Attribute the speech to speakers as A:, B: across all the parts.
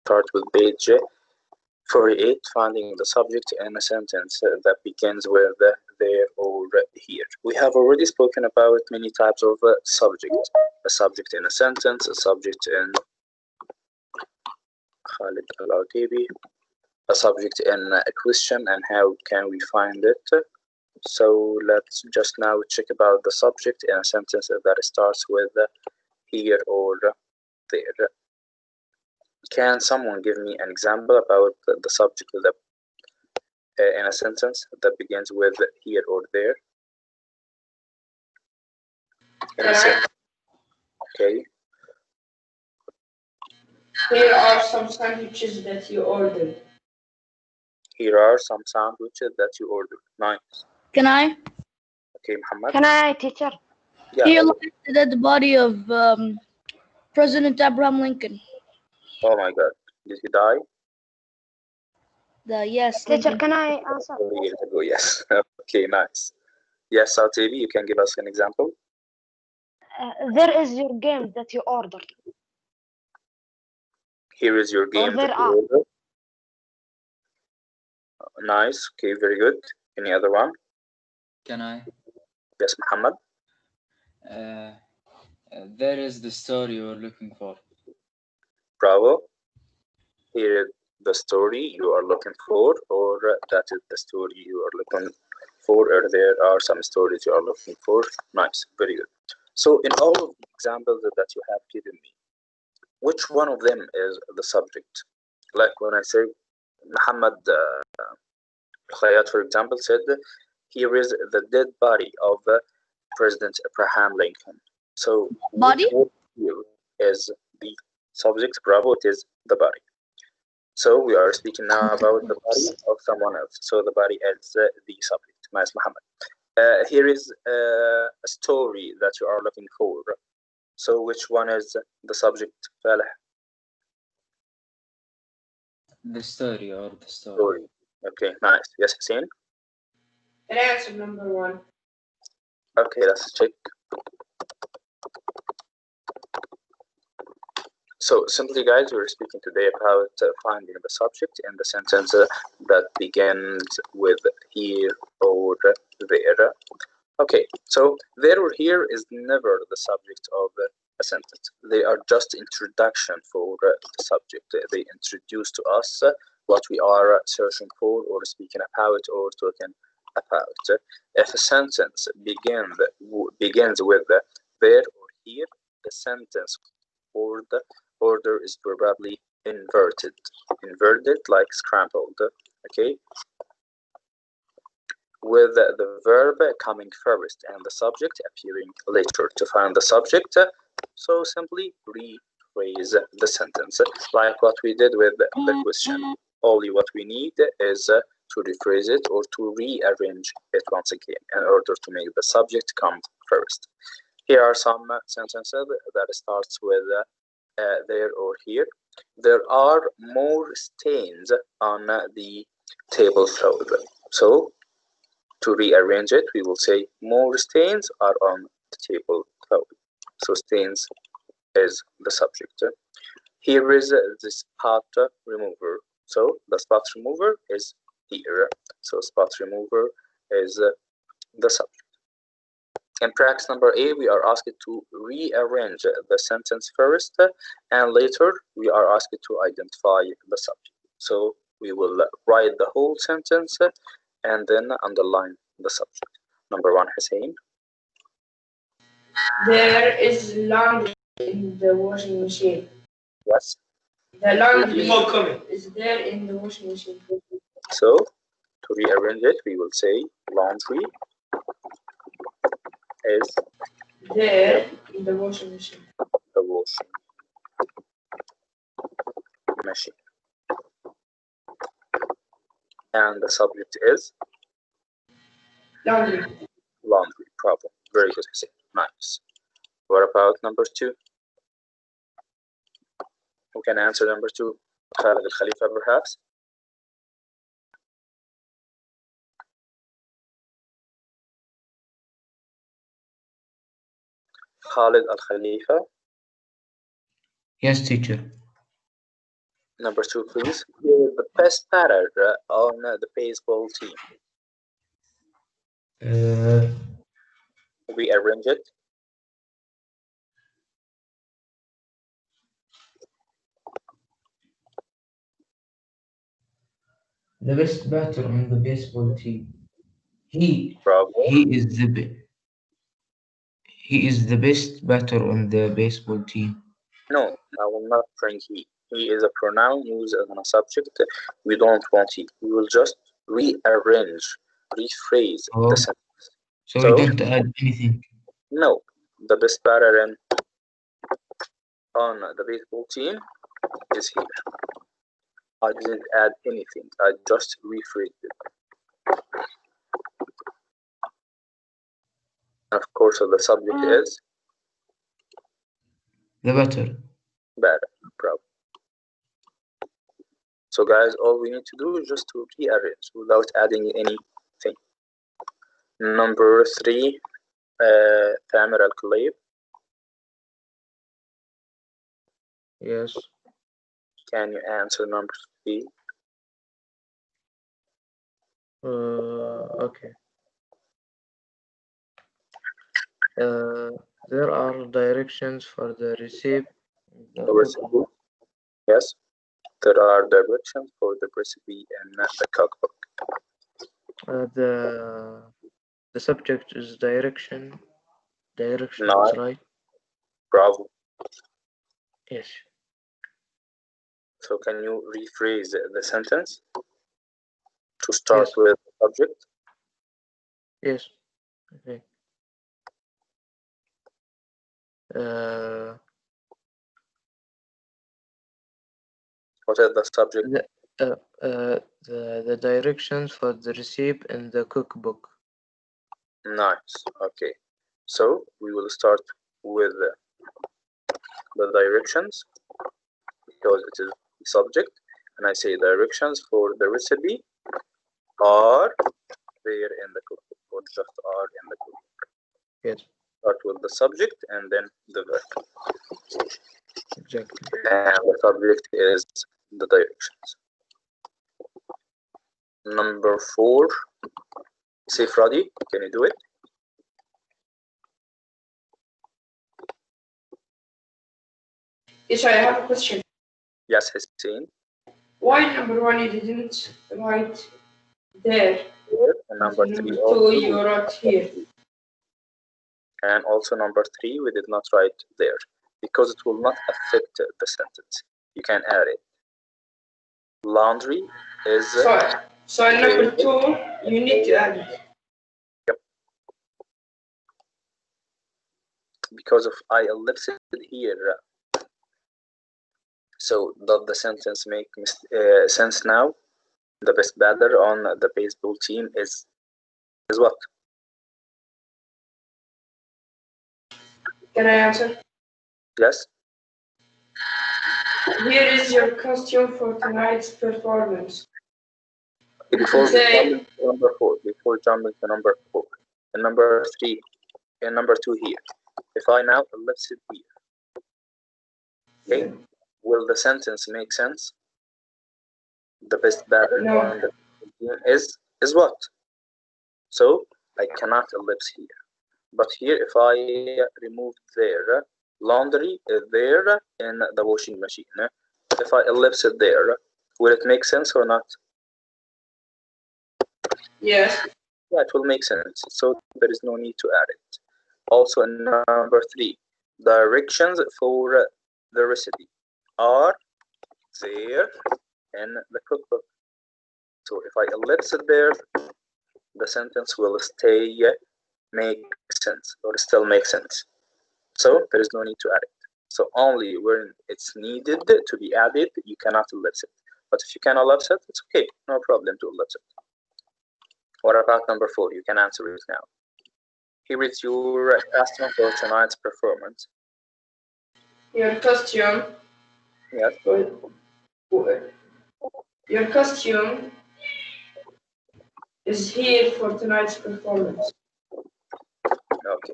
A: start with page 48, finding the subject in a sentence that begins with there or here. We have already spoken about many types of subject. A subject in a sentence, a subject in Khalid Al-Autibi, a subject in a question, and how can we find it. So let's just now check about the subject in a sentence that starts with here or there. Can someone give me an example about the subject that, in a sentence that begins with here or there? Okay.
B: Here are some sandwiches that you ordered.
A: Here are some sandwiches that you ordered. Nice.
C: Can I?
A: Okay, Muhammad.
D: Can I, teacher?
A: Yeah.
C: Here lies the dead body of President Abraham Lincoln.
A: Oh my God. Did he die?
C: Yes.
D: Teacher,
C: Lincoln.
D: can I answer?
A: 4 years ago, yes. Okay, nice. Yes, Al-Tabi, you can give us an example.
D: There is your game that you ordered.
A: Here is your game that you ordered. Nice. Okay, very good. Any other one?
E: Can I?
A: Yes, Muhammad.
E: There is the story you're looking for.
A: Bravo. Here is the story you are looking for, or that is the story you are looking for, or there are some stories you are looking for. Nice. Very good. So in all of the examples that you have given me, which one of them is the subject? Like when I say Muhammad Khayat, for example, said, here is the dead body of President Abraham Lincoln. So
C: Body?
A: which here is the subject? Bravo, it is the body. So we are speaking now about the body of someone else. So the body is the subject. Nice, Muhammad. Here is a story that you are looking for. So which one is the subject? Falah?
E: The story or the story.
A: Okay, nice. Yes, Hussein?
B: And answer number 1.
A: Okay, let's check. So simply, guys, we're speaking today about finding the subject in the sentence that begins with here or there. Okay, so there or here is never the subject of a sentence. They are just introduction for the subject. They introduce to us what we are searching for or speaking about or talking about. If a sentence begins with there or here, the sentence or the order is probably inverted like scrambled. Okay, with the verb coming first and the subject appearing later. To find the subject, so simply rephrase the sentence like what we did with the question. Only what we need is to rephrase it or to rearrange it once again in order to make the subject come first. Here are some sentences that starts with there or here. There are more stains on the tablecloth. So to rearrange it, we will say more stains are on the tablecloth. So stains is the subject. Here is the spot remover. So the spot remover is here. So spot remover is the subject. In practice number 8, we are asked to rearrange the sentence first, and later we are asked to identify the subject. So we will write the whole sentence and then underline the subject. Number 1, Hussein.
B: There is laundry in the washing machine.
A: Yes.
B: The laundry is there in the washing machine.
A: So to rearrange it, we will say laundry is
B: there in the washing machine.
A: The washing machine. And the subject is
B: laundry.
A: Laundry. Problem. Very good, Hussein. Nice. What about number 2? Who can answer number 2? Khalid Al-Khalifa, perhaps? Khalid Al-Khalifa?
F: Yes, teacher.
A: Number 2, please. Here is the best batter on the baseball team. Rearrange it.
F: The best batter on the baseball team.
A: Bravo.
F: He is the best batter on the baseball team.
A: No, I will not bring he. He is a pronoun used as a subject. We don't want he. We will just rearrange, rephrase the sentence.
F: So we don't add anything.
A: No, the best batter on the baseball team is here. I didn't add anything. I just rephrased it. And of course, the subject is
F: the batter.
A: Batter. Bravo. So guys, all we need to do is just to rearrange without adding anything. Number 3, Tamer Al-Kulayb.
G: Yes.
A: Can you answer number 3?
G: Okay. There are directions for the recipe.
A: Yes, there are directions for the recipe in the cookbook.
G: The subject is direction. Direction
A: No.
G: is right.
A: Bravo.
G: Yes.
A: So can you rephrase the sentence to start with the subject?
G: Yes. Okay.
A: What is the subject?
G: The directions for the recipe in the cookbook.
A: Nice. Okay. So we will start with the directions because it is the subject, and I say directions for the recipe are there in the cookbook, or just are in the cookbook.
G: Yes.
A: Start with the subject and then the verb.
G: Exactly.
A: And the subject is the directions. Number 4, Saif Radi, can you do it?
B: Yes, I have a question.
A: Yes, Hussein.
B: Why number 1 you didn't write there?
A: And number 3
B: 2 you wrote here.
A: And also number 3 we did not write there because it will not affect the sentence. You can add it. Laundry is
B: so in number 2 you need to add it.
A: Yep. Because of I ellipsed here. So does the sentence make sense now? The best batter on the baseball team is what?
B: Can I answer?
A: Yes.
B: Here is your costume for tonight's performance.
A: Before jumping to number 4, and number 3, and number 2 here. If I now ellipse it here, okay, will the sentence make sense? The best batter on the team is what? So I cannot ellipse here. But here, if I remove there, laundry is there in the washing machine. If I ellipse it there, will it make sense or not?
B: Yes.
A: Yeah, it will make sense. So there is no need to add it. Also, number 3, directions for the recipe are there in the cookbook. So if I ellipse it there, the sentence will make sense or still make sense. So there is no need to add it. So only when it's needed to be added, you cannot ellipse it. But if you can ellipse it, it's okay, no problem to ellipse it. What about number 4? You can answer it now. Here is your costume for tonight's performance.
B: Your costume.
A: Yes.
B: Your costume is here for tonight's performance.
A: Okay.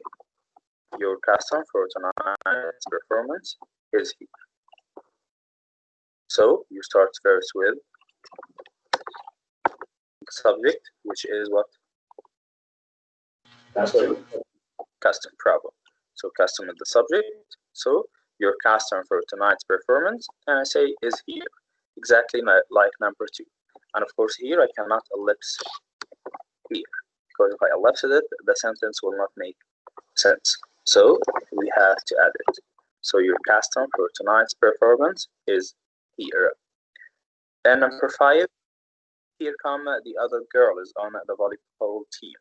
A: Your costume for tonight's performance is here. So you start first with subject, which is what?
B: Custom.
A: Custom problem. So custom is the subject. So your custom for tonight's performance, and I say is here, exactly like number 2. And of course here I cannot ellipse here, because if I ellipse it, the sentence will not make sense. So we have to add it. So your custom for tonight's performance is here. And number 5, here come the other girls on the volleyball team.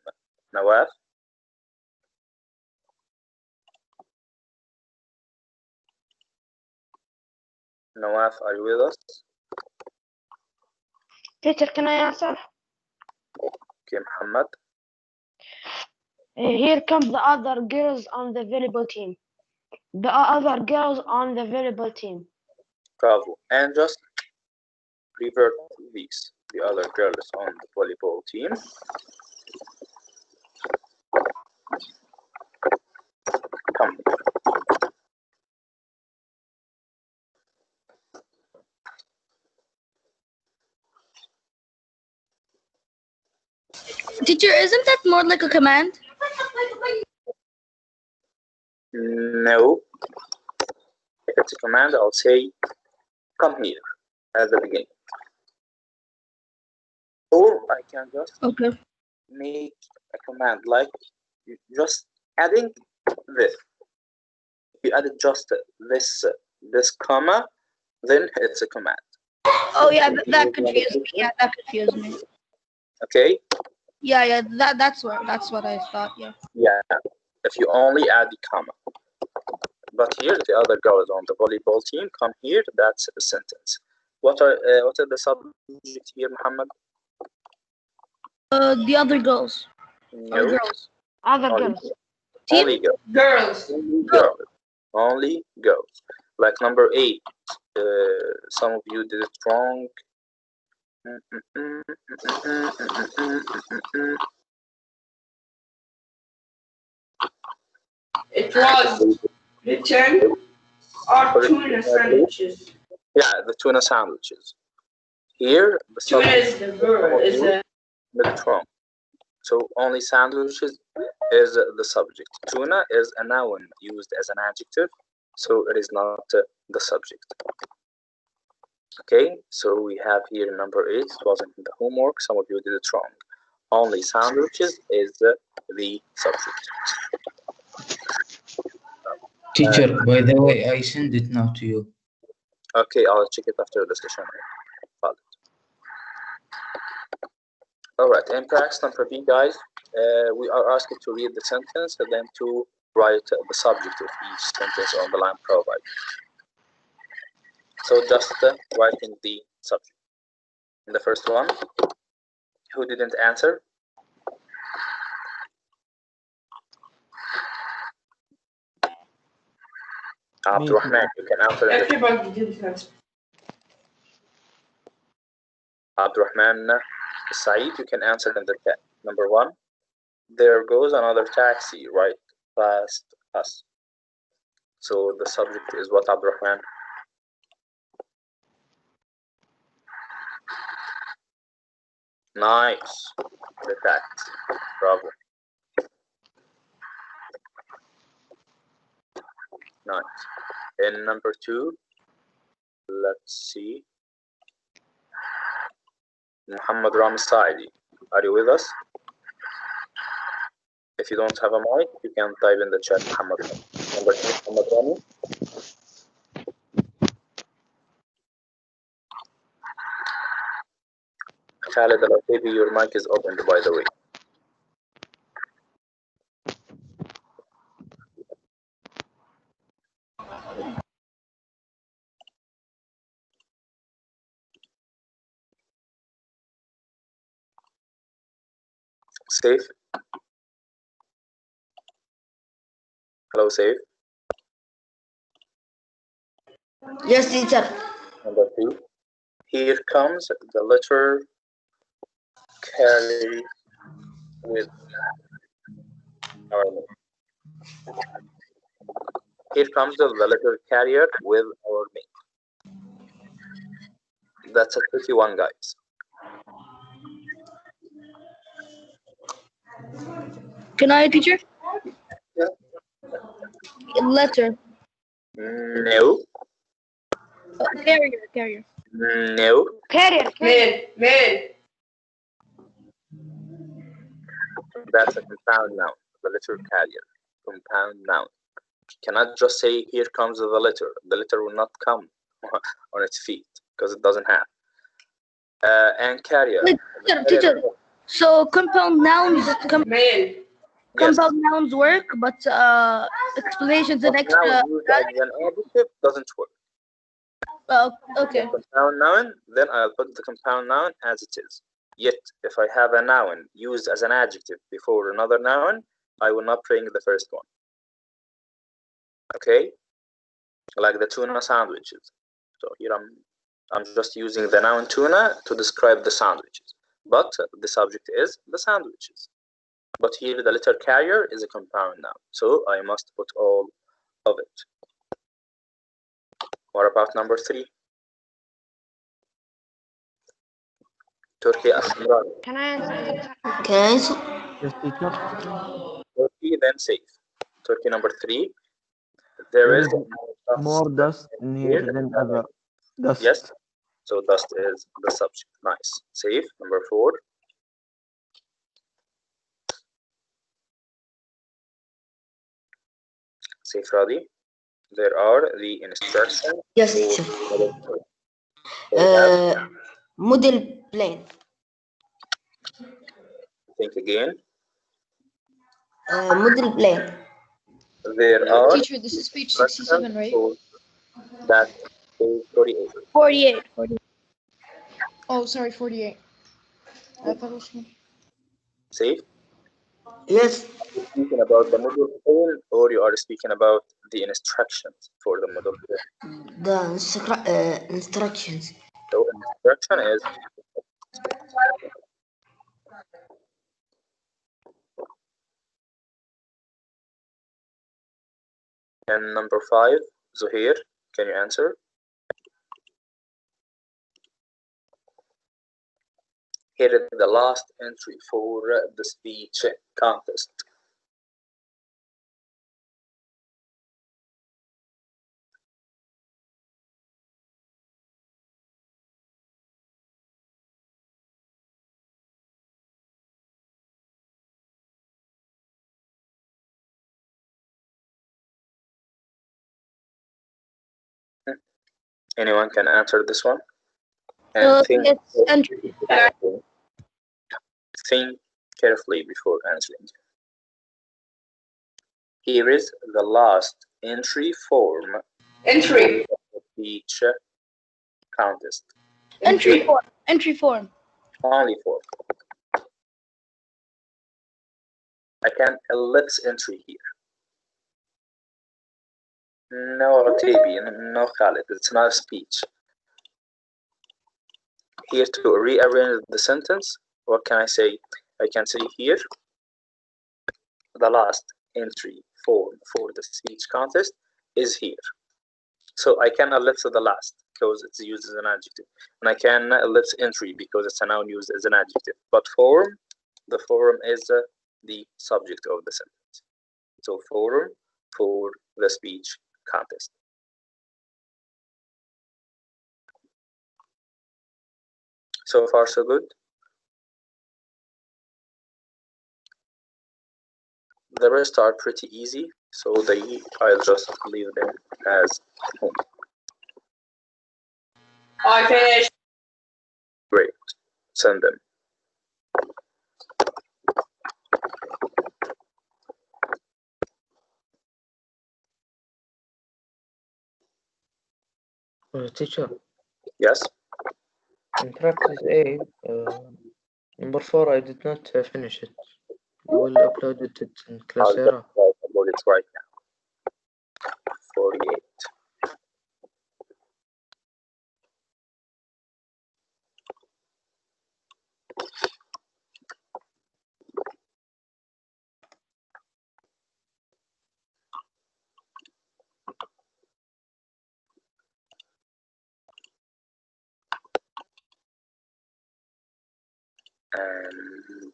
A: Nawaf? Nawaf, are you with us?
D: Teacher, can I answer?
A: Okay, Muhammad.
D: Here come the other girls on the volleyball team. The other girls on the volleyball team.
A: Bravo. And just revert these. The other girls on the volleyball team. Come.
C: Teacher, isn't that more like a command?
A: No. If it's a command, I'll say, come here at the beginning. Or I can just
C: Okay.
A: make a command like just adding this. If you added just this comma, then it's a command.
C: Oh yeah, that confused me. Yeah, that confused me.
A: Okay?
C: Yeah, that's what I thought. Yeah.
A: Yeah. If you only add the comma. But here the other girls on the volleyball team come here, that's a sentence. What are the subject here, Muhammad?
C: The other girls.
A: No.
C: Or girls.
D: Other
A: Only
D: girls.
C: Team?
A: Only girls.
B: Girls.
A: Only girls. Only girls. Like number 8. Some of you did it wrong.
B: It was written or tuna sandwiches.
A: Yeah, the tuna sandwiches. Here, the
B: Tuna
A: subject
B: is the verb. Is a
A: did it wrong. So only sandwiches is the subject. Tuna is a noun used as an adjective, so it is not the subject. Okay, so we have here number 8. It wasn't in the homework. Some of you did it wrong. Only sandwiches is the subject.
F: Teacher, by the way, I send it now to you.
A: Okay, I'll check it after the session. All right, in practice number B, guys, we are asked to read the sentence and then to write the subject of each sentence on the line provided. So just writing the subject. In the first one, who didn't answer? Abdurrahman, you can answer.
B: everybody did that.
A: Abdurrahman Saeed, you can answer in the chat. Number 1, there goes another taxi right past us. So the subject is what, Abdurrahman? Nice. The taxi. Bravo. Nice. In number 2, let's see. Muhammad Rami Saidi, are you with us? If you don't have a mic, you can type in the chat Muhammad. Number 2, Muhammad Rami. Khalid Al-Atibi, your mic is opened, by the way. Safe? Hello, Safe?
C: Yes, teacher.
A: Number 2, here comes the letter carry with our name. Here comes the letter carrier with our name. That's a tricky one, guys.
C: Can I, teacher?
A: Yeah.
C: Letter.
A: No.
C: Carrier.
A: No.
D: Carrier.
B: Man.
A: That's a compound noun. The letter carrier. Compound noun. You cannot just say, here comes the letter. The letter will not come on its feet because it doesn't have. And carrier.
C: Wait, teacher. So compound nouns,
B: Man.
C: compound nouns work, but explanations and
A: But
C: extra.
A: now used as an adjective doesn't work.
C: Okay.
A: Compound noun, then I'll put the compound noun as it is. Yet, if I have a noun used as an adjective before another noun, I will not bring the first one. Okay? Like the tuna sandwiches. So here I'm just using the noun tuna to describe the sandwiches. But the subject is the sandwiches. But here the letter carrier is a compound noun. So I must put all of it. What about number 3? Turkey Asmara.
D: Can I answer?
H: Can I answer?
G: Yes, teacher.
A: Turkey, then safe. Turkey number 3. There is
I: more dust near than ever. Dust.
A: Yes. So dust is the subject. Nice. Safe. Number 4. Safe, Radi. There are the instructions.
H: Yes, teacher. Model plane.
A: Think again.
H: Model plane.
A: There are.
J: Teacher, this is page 67, right?
A: That's page 48.
C: 48.
J: Oh, sorry, 48. I thought it was...
A: Safe?
H: Yes.
A: Are you speaking about the model plane or you are speaking about the instructions for the model plane?
H: The instructions.
A: So instruction is and number 5, Zuhair, can you answer? Here is the last entry for the speech contest. Anyone can answer this one? And think carefully before answering. Here is the last entry form.
B: Entry.
A: Speech contest.
C: Entry form.
A: Only form. I can ellipse entry here. No, Ratabi, no Khalid, it's not a speech. Here to rearrange the sentence, what can I say? I can say here, the last entry form for the speech contest is here. So I can ellipse the last because it's used as an adjective. And I can ellipse entry because it's a noun used as an adjective. But form, the form is the subject of the sentence. So forum for the speech contest. So far, so good. The rest are pretty easy, so I'll just leave them as home.
B: I finished.
A: Great. Send them.
G: Teacher.
A: Yes.
G: In practice A, number 4, I did not finish it. You will upload it in Classera.
A: I'll upload it right now. 48. and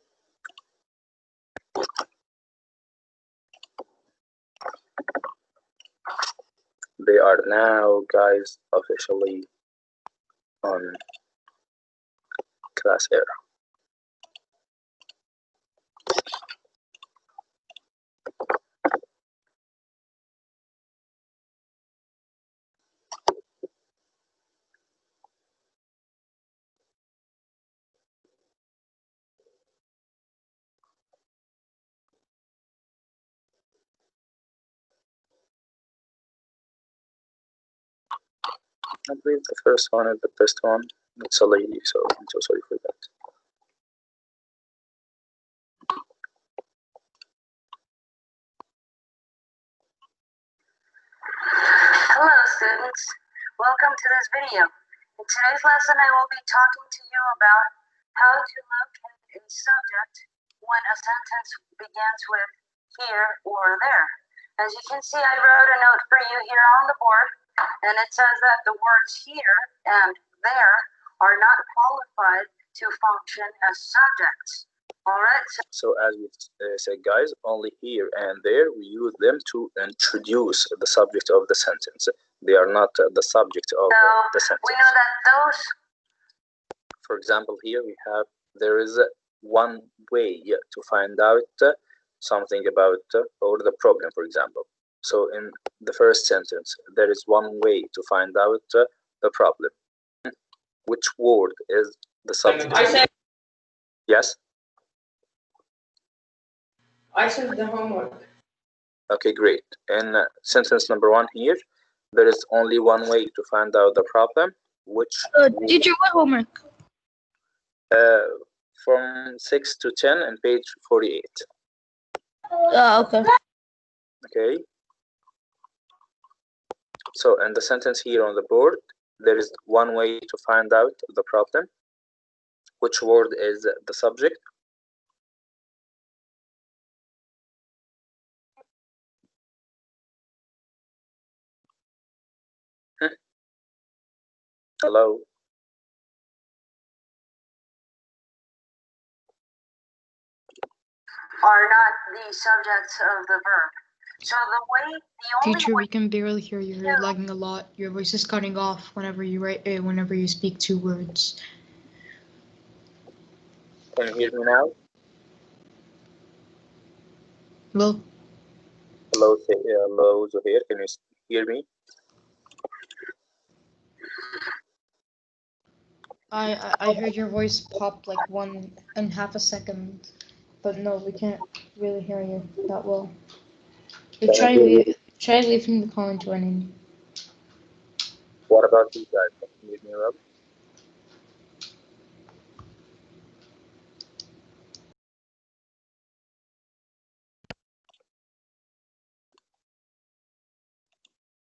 A: they are now, guys, officially on Clasera. I believe the first one is the best one. It's a lady, so I'm so sorry for that.
K: Hello students, welcome to this video. In today's lesson I will be talking to you about how to locate a subject when a sentence begins with here or there. As you can see, I wrote a note for you here on the board, and it says that the words here and there are not qualified to function as subjects. Alright,
A: So as we said, guys, only here and there we use them to introduce the subject of the sentence. They are not the subject of the sentence.
K: we know that those.
A: For example, here we have, there is one way to find out something about or the problem, for example. So in the first sentence, there is one way to find out the problem. Which word is the subject?
B: I said
A: Yes?
B: I sent the homework.
A: Okay, great. In sentence number 1 here, there is only one way to find out the problem, which
C: Teacher, what homework?
A: from 6 to 10 and page 48.
C: Okay.
A: Okay. So in the sentence here on the board, there is one way to find out the problem. Which word is the subject? Hello?
K: Are not the subjects of the verb. So the only
J: Teacher,
K: way
J: we can barely hear you. You're lagging a lot. Your voice is cutting off whenever you whenever you speak 2 words.
A: Can you hear me now?
J: Well,
A: Hello, hello, Zuhair. Can you hear me?
J: I heard your voice pop like 1.5 seconds, but no, we can't really hear you that well. Try leaving the comment or anything.
A: What about you guys? Can you hear me well?